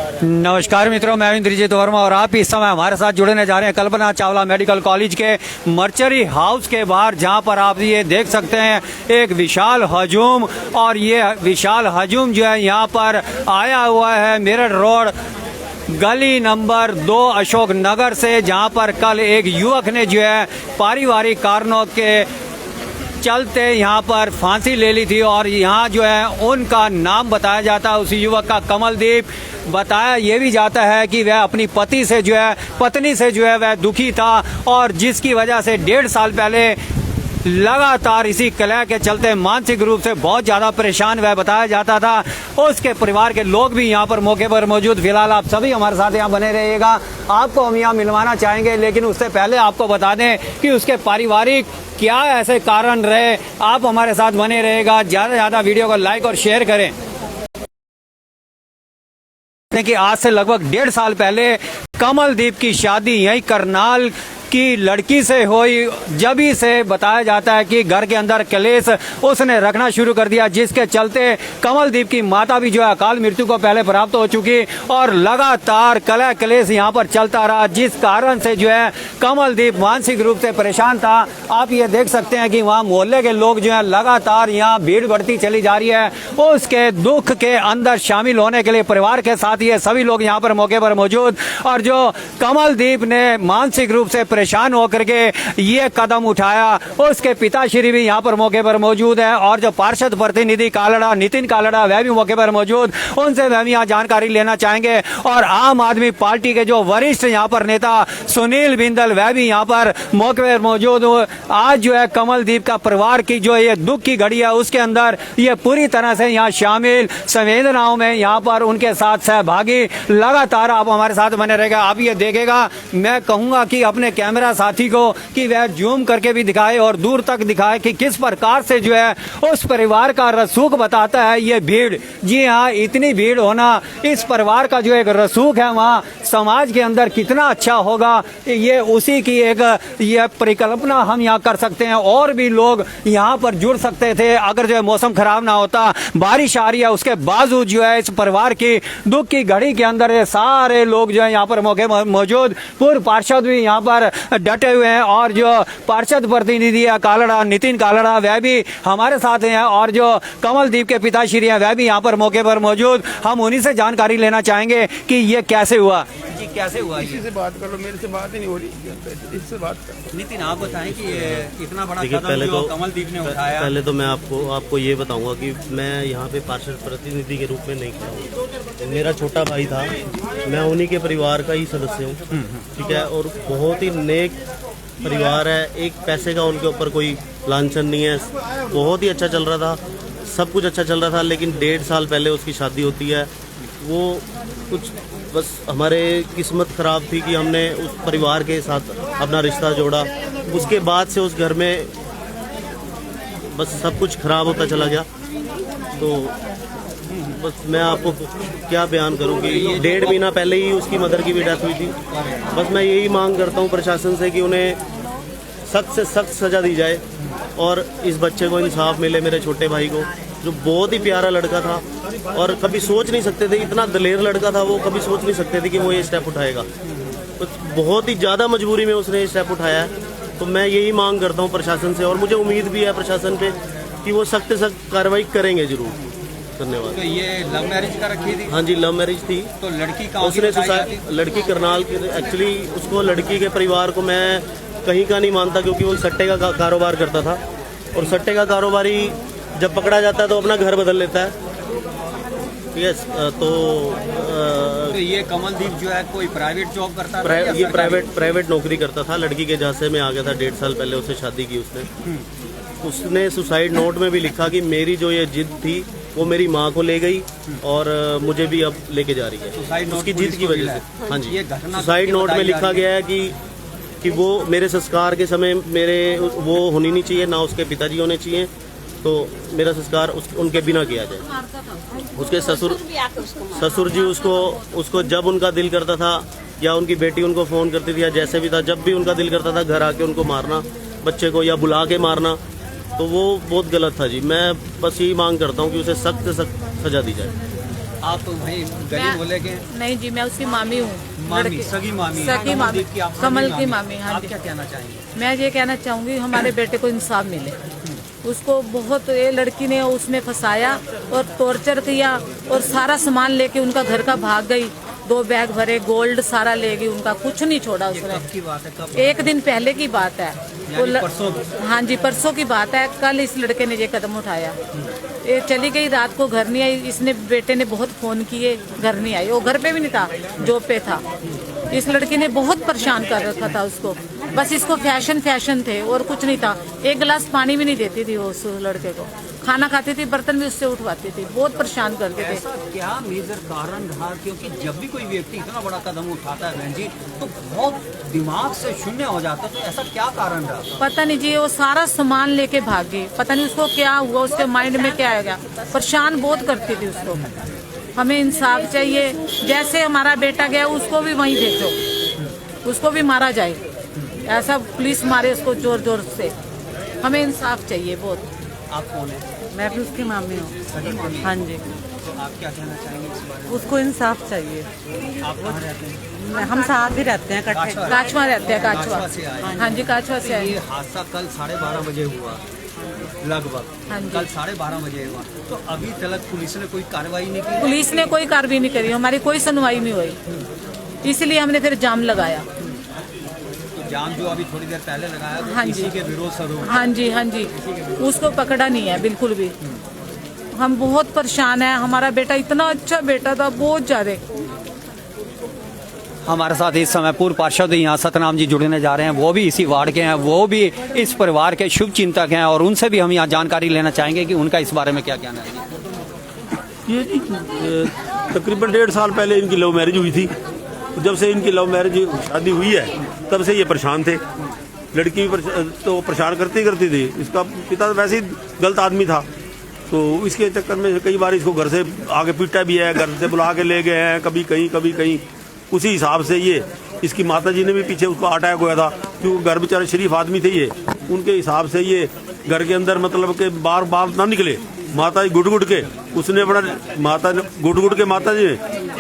नमस्कार मित्रों, मैं इंद्रजीत वर्मा और आप इस समय हमारे साथ जुड़ने जा रहे हैं कल्पना चावला मेडिकल कॉलेज के मर्चरी हाउस के बाहर, जहां पर आप ये देख सकते हैं एक विशाल हजूम। और ये विशाल हजूम जो है यहाँ पर आया हुआ है मेरठ रोड गली नंबर 2 अशोक नगर से, जहां पर कल एक युवक ने जो है पारिवारिक कारणों के चलते यहाँ पर फांसी ले ली थी। और यहाँ जो है उनका नाम बताया जाता है, उस युवक का कमलदीप। बताया ये भी जाता है कि वह अपनी पत्नी से जो है वह दुखी था, और जिसकी वजह से 1.5 साल पहले लगातार इसी कलह के चलते मानसिक रूप से बहुत ज़्यादा परेशान वह बताया जाता था। उसके परिवार के लोग भी यहाँ पर मौके पर मौजूद। फिलहाल आप सभी हमारे साथ यहाँ बने रहिएगा, आपको हम यहाँ मिलवाना चाहेंगे, लेकिन उससे पहले आपको बता दें कि उसके पारिवारिक क्या ऐसे कारण रहे। आप हमारे साथ बने रहेगा, ज़्यादा से ज़्यादा वीडियो को लाइक और शेयर करें कि आज से लगभग 1.5 साल पहले कमलदीप की शादी यही करनाल की लड़की से हुई। जब ही से बताया जाता है कि घर के अंदर कलेश उसने रखना शुरू कर दिया, जिसके चलते कमलदीप की माता भी जो है अकाल मृत्यु को पहले प्राप्त हो चुकी, और लगातार कलह कलेश यहाँ पर चलता रहा, जिस कारण से जो है कमलदीप मानसिक रूप से परेशान था। आप ये देख सकते हैं कि वहाँ मोहल्ले के लोग जो है लगातार यहाँ भीड़ बढ़ती चली जा रही है। उसके दुख के अंदर शामिल होने के लिए परिवार के साथ ये सभी लोग यहाँ पर मौके पर मौजूद। और जो कमलदीप ने मानसिक रूप से परेशान होकर के ये कदम उठाया, उसके पिताश्री भी यहाँ पर मौके पर मौजूद है, और जो पार्षद प्रतिनिधि कालड़ा नितिन कालड़ा वह भी मौके पर मौजूद। उनसे हम यहाँ जानकारी लेना चाहेंगे। और आम आदमी पार्टी के जो वरिष्ठ यहाँ पर नेता सुनील बिंदल वह भी यहाँ पर मौके पर मौजूद। आज जो है कमलदीप का परिवार की जो ये दुख की घड़ी है उसके अंदर ये पूरी तरह से यहाँ शामिल, संवेदनाओं में यहाँ पर उनके साथ सहभागी। लगातार आप हमारे साथ बने रहेगा। आप ये देखेगा, मैं कहूँगा कि अपने कैमरा साथी को कि वह जूम करके भी दिखाए और दूर तक दिखाए कि किस प्रकार से जो है उस परिवार का रसूख बताता है ये भीड़। जी हाँ, इतनी भीड़ होना, इस परिवार का जो एक रसूख है वहाँ समाज के अंदर कितना अच्छा होगा, ये उसी की एक ये परिकल्पना हम यहाँ कर सकते हैं। और भी लोग यहाँ पर जुड़ सकते थे अगर जो है मौसम खराब ना होता। बारिश आ रही है, उसके बावजूद जो है इस परिवार की दुख की घड़ी के अंदर ये सारे लोग जो है यहाँ पर मौके मौजूद। पूर्व पार्षद भी यहाँ पर डटे हुए हैं, और जो पार्षद प्रतिनिधि है कालड़ा नितिन कालड़ा वह भी हमारे साथ हैं, और जो कमलदीप के पिताश्री हैं वह भी यहाँ पर मौके पर मौजूद। हम उन्हीं से जानकारी लेना चाहेंगे कि ये कैसे हुआ। जी कैसे हुआ? किसी से बात कर लो, मेरे से बात ही नहीं हो रही, इससे बात कर। नितिन आप बताएं कि ये इतना बड़ा कदम जो कमलदीप ने उठाया। पहले तो मैं आपको ये बताऊंगा कि मैं यहाँ पे पार्षद प्रतिनिधि के रूप में नहीं खड़ा हूँ। मेरा छोटा भाई था, मैं उन्हीं के परिवार का ही सदस्य हूँ, ठीक है। और बहुत ही नेक परिवार है, एक पैसे का उनके ऊपर कोई लांछन नहीं है। बहुत ही अच्छा चल रहा था, सब कुछ अच्छा चल रहा था, लेकिन 1.5 साल पहले उसकी शादी होती है। वो कुछ बस हमारे किस्मत ख़राब थी कि हमने उस परिवार के साथ अपना रिश्ता जोड़ा। उसके बाद से उस घर में बस सब कुछ ख़राब होता चला गया। तो बस मैं आपको क्या बयान करूं कि 1.5 महीना पहले ही उसकी मदर की भी डेथ हुई थी। बस मैं यही मांग करता हूं प्रशासन से कि उन्हें सख्त से सख्त सज़ा दी जाए और इस बच्चे को इंसाफ मिले, मेरे छोटे भाई को, जो बहुत ही प्यारा लड़का था। और कभी सोच नहीं सकते थे, इतना दलेर लड़का था वो, कभी सोच नहीं सकते थे कि वो ये स्टेप उठाएगा। तो बहुत ही ज़्यादा मजबूरी में उसने ये स्टेप उठाया है। तो मैं यही मांग करता हूँ प्रशासन से, और मुझे उम्मीद भी है प्रशासन पे कि वो सख्त से सख्त कार्रवाई करेंगे जरूर। धन्यवाद। तो ये लव मैरिज का रखी थी? हाँ जी, लव मैरिज थी। तो लड़की का उसने लड़की करनाल की, एक्चुअली उसको, लड़की के परिवार को मैं कहीं का नहीं मानता, क्योंकि वो सट्टे का कारोबार करता था, और सट्टे का कारोबारी जब पकड़ा जाता है तो अपना घर बदल लेता है, ठीक है। तो ये कमलदीप जो है कोई प्राइवेट जॉब करता था? ये प्राइवेट नौकरी करता था। लड़की के झांसे में आ गया था, 1.5 साल पहले उससे शादी की उसने सुसाइड नोट में भी लिखा कि मेरी जो ये जिद थी वो मेरी माँ को ले गई और मुझे भी अब लेके जा रही है, उसकी जिद की वजह से। हाँ जी, सुसाइड नोट में लिखा गया है कि वो मेरे संस्कार के समय वो होनी नहीं चाहिए, ना उसके पिताजी होने चाहिए, तो मेरा संस्कार उनके बिना किया जाए। उसके ससुर जी उसको जब उनका दिल करता था, या उनकी बेटी उनको फ़ोन करती थी, या जैसे भी था, जब भी उनका दिल करता था घर आके उनको मारना, बच्चे को, या बुला के मारना, तो वो बहुत गलत था जी। मैं बस यही मांग करता हूँ कि उसे सख्त से सख्त सजा दी जाए। आप तो वही गली मैं- बोले के नहीं जी, मैं उसकी मामी हूँ। मामी, लड़के- सगी मामी, सगी मामी, कमलदीप की आप कमल की मामी। हाँ आप जी। क्या कहना चाहेंगे? मैं ये कहना चाहूँगी हमारे बेटे को इंसाफ मिले। उसको बहुत, ये लड़की ने उसमें फंसाया और टॉर्चर किया और सारा सामान लेके उनका घर का भाग गई। 2 बैग भरे, गोल्ड सारा ले गई उनका, कुछ नहीं छोड़ा ये उसने। कब की बात है? कब? 1 दिन पहले की बात है। यानी परसों की? हाँ जी, परसों की बात है। कल इस लड़के ने ये कदम उठाया। ये चली गई, रात को घर नहीं आई। इसने, बेटे ने बहुत फोन किए, घर नहीं आई। वो घर पे भी नहीं था, जॉब पे था। इस लड़की ने बहुत परेशान कर रखा था उसको। बस इसको फैशन थे और कुछ नहीं था। 1 गिलास पानी भी नहीं देती थी वो उस लड़के को। खाना खाती थी, बर्तन भी उससे उठवाती थी। बहुत परेशान करते थे। ऐसा क्या मेजर कारण रहा? क्योंकि जब भी कोई व्यक्ति इतना बड़ा कदम उठाता है बहन जी, तो बहुत दिमाग से शून्य हो जाता है। तो ऐसा क्या कारण रहा? पता नहीं जी, वो सारा सामान लेके भाग गई। पता नहीं उसको क्या हुआ, उसके माइंड में क्या आ गया। परेशान बहुत करती थी उसको। हमें इंसाफ चाहिए। जैसे हमारा बेटा गया, उसको भी वहीं भेजो, उसको भी मारा जाए। ऐसा पुलिस मारे उसको जोर जोर से। हमें इंसाफ चाहिए बहुत। आप कौन है? मैं भी उसकी मामी हूँ। सगी मामी? हाँ जी, तो आप क्या कहना चाहेंगे इस बारे में? उसको इंसाफ चाहिए। आप कहाँ रहते हैं? हम साथ ही रहते हैं इकट्ठे। काछवा? काछवा रहते हैं, काछवा। काछवा से आए। हाँ जी, काछवा से तो आए। ये हादसा कल 12:30 बजे हुआ लगभग। हाँ जी। कल 12:30 बजे हुआ। तो अभी तक पुलिस ने कोई कार्रवाई नहीं की? पुलिस ने कोई कार्रवाई नहीं करी, हमारी कोई सुनवाई नहीं हुई। इसलिए हमने फिर जाम लगाया। तो जाम जो अभी थोड़ी देर पहले लगाया, वो हाँ जी। इसी के विरोध स्वरूप। हाँ जी, हाँ जी, उसको पकड़ा नहीं है बिल्कुल भी। हम बहुत परेशान हैं। हमारा बेटा इतना अच्छा बेटा था, बहुत ज्यादा। हमारे साथ इस समय पूर्व पार्षद यहाँ सतनाम जी जुड़ने जा रहे हैं। वो भी इसी वार्ड के हैं, वो भी इस परिवार के शुभ चिंतक हैं और उनसे भी हम यहाँ जानकारी लेना चाहेंगे कि उनका इस बारे में क्या कहना है। ये जी तकरीबन 1.5 साल पहले इनकी लव मैरिज हुई थी। जब से इनकी लव मैरिज शादी हुई है, तब से ये परेशान थे। लड़की भी तो परेशान करती थी। इसका पिता वैसे ही गलत आदमी था, तो इसके चक्कर में कई बार इसको घर से आगे पीटा भी है, घर से बुला के ले गए हैं, कभी कहीं। उसी हिसाब से ये इसकी माता जी ने भी पीछे उसको अटैक हुआ था, क्योंकि घर बेचारे शरीफ आदमी थे ये। उनके हिसाब से ये घर के अंदर मतलब के बार ना निकले। माता जी गुट के उसने अपना माता जी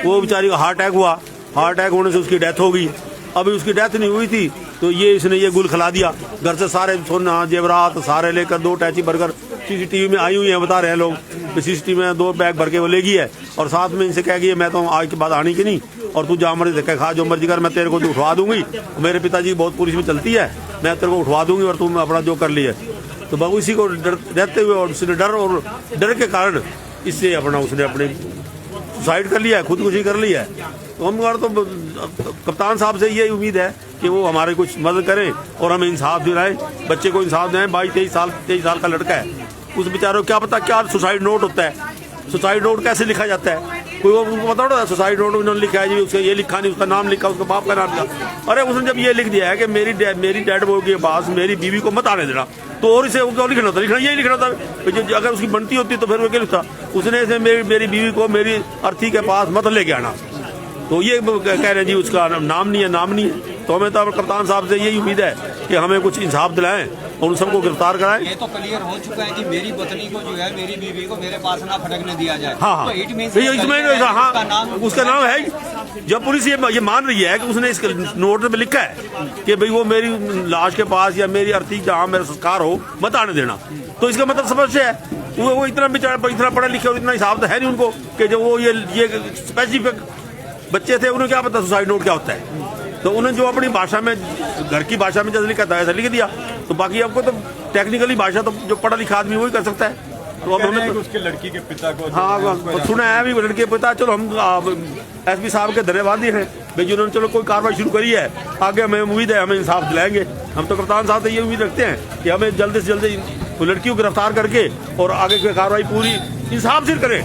वो बेचारी का हार्ट अटैक हुआ। हार्ट अटैक होने से उसकी डेथ हो गई। अभी उसकी डेथ नहीं हुई थी तो इसने ये गुल खिला दिया। घर से सारे सोना जेवरात सारे लेकर 2 टैची भरकर सीसीटीवी में आई हुई है, बता रहे हैं लोग। सीसीटीवी में 2 बैग भर के वो ले गई है और साथ में इनसे कह गई मैं तो आज के बाद आनी की नहीं, और तू जा मर्जी धक्के खा, जो मर्जी कर, मैं तेरे को उठवा दूंगी। मेरे पिताजी बहुत पुलिस में चलती है, मैं तेरे को उठवा दूंगी और तुम अपना जो कर लिया। तो बाबू इसी को रहते हुए और उसने डर के कारण इससे उसने अपनी सुसाइड कर लिया है, खुदकुशी कर लिया है। तो हमारा तो कप्तान साहब से यही उम्मीद है कि वो हमारे कुछ मदद करें और हमें इंसाफ दिलाएं, बच्चे को इंसाफ दें। 22-23 साल का लड़का है, उस बेचारे को क्या पता क्या सुसाइड नोट होता है, सुसाइड नोट कैसे लिखा जाता है। कोई उनको पता होता है सुसाइड नोट उन्होंने लिखा है जी, उसका ये लिखा नहीं, उसका नाम लिखा, उसका बाप का नाम लिखा। अरे उसने जब ये लिख दिया है कि मेरी डेड बॉय के पास मेरी बीवी को मत आने देना, तो और इसे क्यों लिखना था? यही लिखना था। अगर उसकी बनती होती तो फिर वो क्या लिखता? उसने इसे मेरी बीवी को मेरी अर्थी के पास मत लेके आना। तो ये कह रहे हैं जी उसका नाम नहीं है। तो हमें तो कप्तान साहब से यही उम्मीद है कि हमें कुछ इंसाफ दिलाएं और उन सबको गिरफ्तार कराएं। ये तो क्लियर हो चुका है कि मेरी पत्नी को जो है, मेरी बीवी को मेरे पास ना फटकने दिया जाए। हाँ, तो it means इसमें उसका नाम है। जब पुलिस ये मान रही है कि उसने इस नोट में लिखा है कि भाई वो मेरी लाश के पास या मेरी अर्थी जहाँ मेरा संस्कार हो मत आने देना, तो इसका मतलब समझ है वो इतना बेचारा इतना पढ़ा लिखे और इतना हिसाब तो है नहीं उनको कि जब वो ये स्पेसिफिक बच्चे थे, उन्हें क्या पता सुसाइड नोट क्या होता है। तो उन्हें जो अपनी भाषा में, घर की भाषा में जैसे लिखा था ऐसा लिख दिया। तो बाकी आपको तो टेक्निकली भाषा तो जो पढ़ा लिखा आदमी वही कर सकता है। तो अब हमें उसके लड़की के पिता को सुना है अभी लड़के के पिता। चलो हम एसपी साहब के धन्यवादी हैं भाई जिन्होंने चलो कोई कार्रवाई शुरू करी है। आगे हमें उम्मीद है हमें इंसाफ दिलाएंगे। हम तो कप्तान साहब से ये उम्मीद रखते हैं कि हमें जल्दी से जल्दी लड़कियों को गिरफ्तार करके और आगे की कार्रवाई पूरी इंसाफ से करें।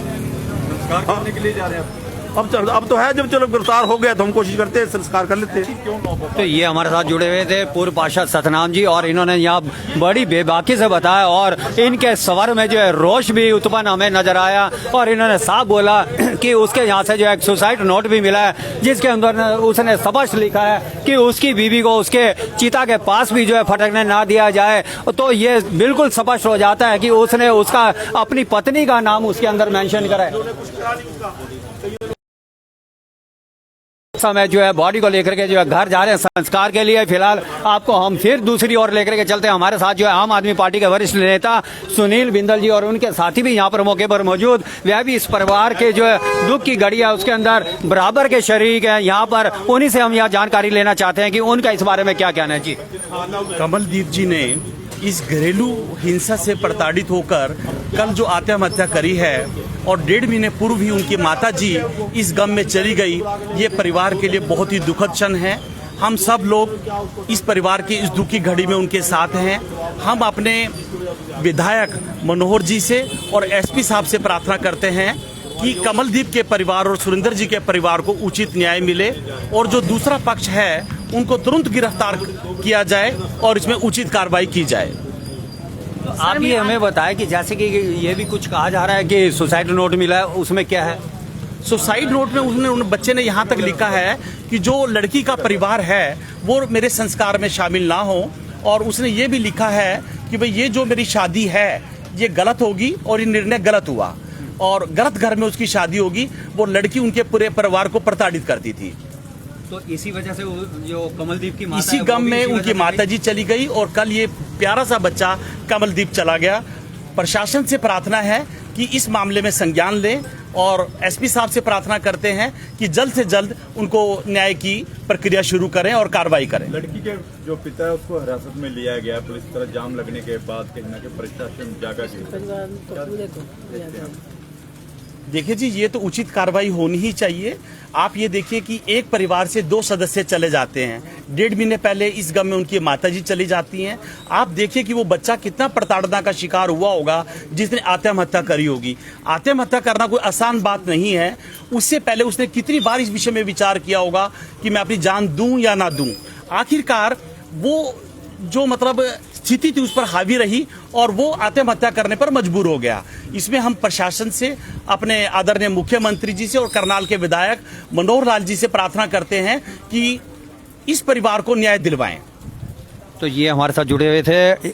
करने के लिए जा रहे हैं अब तो है, जब चलो गिरफ्तार हो गया तो हम कोशिश करते हैं संस्कार कर लेते हैं। तो ये हमारे साथ जुड़े हुए थे पूर्व पार्षद सतनाम जी, और इन्होंने यहाँ बड़ी बेबाकी से बताया और इनके स्वर में जो है रोष भी उत्पन्न हमें नजर आया। और इन्होंने साफ बोला कि उसके यहाँ से जो है एक सुसाइड नोट भी मिला है, जिसके अंदर उसने स्पष्ट लिखा है कि उसकी बीवी को उसके चिता के पास भी जो है फटकने ना दिया जाए। तो ये बिल्कुल स्पष्ट हो जाता है कि उसने उसका अपनी पत्नी का नाम उसके अंदर मेंशन करा है। समय जो है बॉडी को लेकर के जो है घर जा रहे हैं संस्कार के लिए। फिलहाल आपको हम फिर दूसरी ओर लेकर के चलते हैं। हमारे साथ जो है आम आदमी पार्टी के वरिष्ठ नेता सुनील बिंदल जी और उनके साथी भी यहाँ पर मौके पर मौजूद। वह भी इस परिवार के जो है दुख की घड़ी है उसके अंदर बराबर के शरीक हैं यहाँ पर। उन्हीं से हम यहाँ जानकारी लेना चाहते हैं कि उनका इस बारे में क्या कहना है। जी, कमलदीप जी ने इस घरेलू हिंसा से प्रताड़ित होकर कल जो आत्महत्या करी है और 1.5 महीने पूर्व ही उनकी माता जी इस गम में चली गई, ये परिवार के लिए बहुत ही दुखद क्षण है। हम सब लोग इस परिवार की इस दुखी घड़ी में उनके साथ हैं। हम अपने विधायक मनोहर जी से और एसपी साहब से प्रार्थना करते हैं कि कमलदीप के परिवार और सुरेंद्र जी के परिवार को उचित न्याय मिले और जो दूसरा पक्ष है उनको तुरंत गिरफ्तार किया जाए और इसमें उचित कार्रवाई की जाए। आप ये हमें बताएं कि जैसे कि ये भी कुछ कहा जा रहा है कि सुसाइड नोट मिला है, उसमें क्या है? सुसाइड नोट में उन बच्चे ने यहाँ तक लिखा है कि जो लड़की का परिवार है वो मेरे संस्कार में शामिल ना हो, और उसने ये भी लिखा है कि भाई ये जो मेरी शादी है ये गलत होगी और ये निर्णय गलत हुआ और गलत घर में उसकी शादी होगी। वो लड़की उनके पूरे परिवार को प्रताड़ित करती थी, तो इसी वजह से जो कमलदीप की माता इसी है, वो गम भी में इसी उनकी वजह से माताजी चली गई और कल ये प्यारा सा बच्चा कमलदीप चला गया। प्रशासन से प्रार्थना है कि इस मामले में संज्ञान लें और एसपी साहब से प्रार्थना करते हैं कि जल्द से जल्द उनको न्याय की प्रक्रिया शुरू करें और कार्रवाई करें। लड़की के जो पिता है उसको हिरासत में लिया गया पुलिस की तरफ जाम लगने के बाद कहीं ना कहीं प्रशासन जागा देखिए जी, ये तो उचित कार्रवाई होनी ही चाहिए। आप ये देखिए कि एक परिवार से 2 सदस्य चले जाते हैं, 1.5 महीने पहले इस गम में उनकी माताजी चली जाती हैं। आप देखिए कि वो बच्चा कितना प्रताड़ना का शिकार हुआ होगा जिसने आत्महत्या करी होगी। आत्महत्या करना कोई आसान बात नहीं है। उससे पहले उसने कितनी बार इस विषय में विचार किया होगा कि मैं अपनी जान दूं या ना दूं। आखिरकार वो जो मतलब स्थिति थी उस पर हावी रही और वो आत्महत्या करने पर मजबूर हो गया। इसमें हम प्रशासन से, अपने आदरणीय मुख्यमंत्री जी से और करनाल के विधायक मनोहर लाल जी से प्रार्थना करते हैं कि इस परिवार को न्याय दिलवाएं। तो ये हमारे साथ जुड़े हुए थे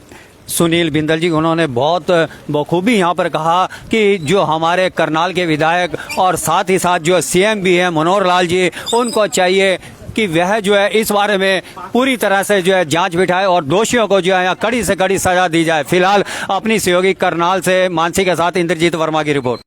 सुनील बिंदल जी। उन्होंने बहुत बखूबी यहाँ पर कहा कि जो हमारे करनाल के विधायक और साथ ही साथ जो सीएम भी हैं मनोहर लाल जी, उनको चाहिए कि वह जो है इस बारे में पूरी तरह से जो है जांच बिठाए और दोषियों को जो है कड़ी से कड़ी सजा दी जाए। फिलहाल अपनी सहयोगी करनाल से मानसी के साथ इंद्रजीत वर्मा की रिपोर्ट।